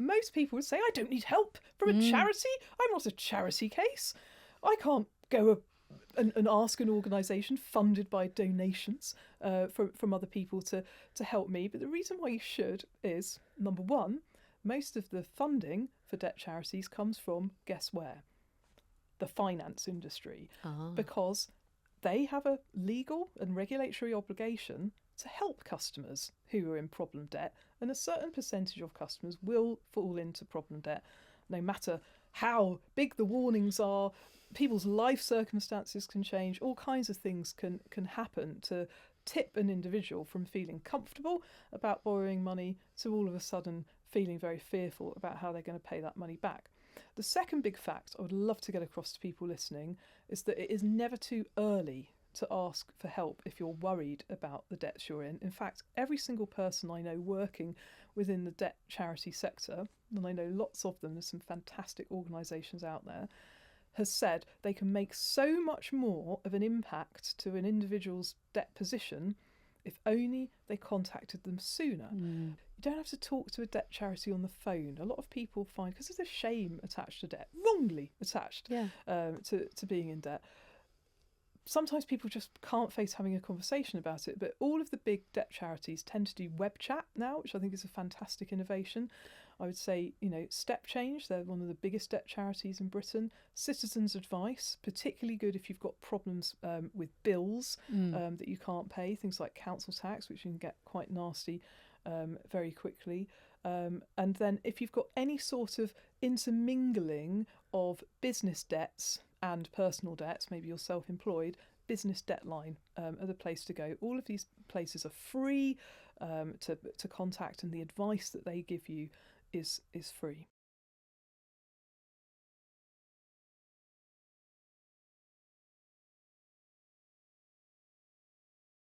most people would say, I don't need help from a charity. I'm not a charity case. I can't go and ask an organisation funded by donations from other people to help me. But the reason why you should is, number one, most of the funding for debt charities comes from, guess where? The finance industry. Because they have a legal and regulatory obligation to help customers who are in problem debt, and a certain percentage of customers will fall into problem debt, no matter how big the warnings are. People's life circumstances can change, all kinds of things can happen to tip an individual from feeling comfortable about borrowing money to all of a sudden feeling very fearful about how they're going to pay that money back. The second big fact I would love to get across to people listening is that it is never too early to ask for help if you're worried about the debts you're in. In fact, every single person I know working within the debt charity sector, and I know lots of them, there's some fantastic organisations out there, has said they can make so much more of an impact to an individual's debt position if only they contacted them sooner. You don't have to talk to a debt charity on the phone. A lot of people find, because there's a shame attached to debt, wrongly attached to being in debt, sometimes people just can't face having a conversation about it. But all of the big debt charities tend to do web chat now, which I think is a fantastic innovation. I would say, Step Change, they're one of the biggest debt charities in Britain. Citizens Advice, particularly good if you've got problems with bills that you can't pay, things like council tax, which you can get quite nasty very quickly. And then if you've got any sort of intermingling of business debts and personal debts, maybe you're self-employed, Business Debt Line are the place to go. All of these places are free to contact, and the advice that they give you is free.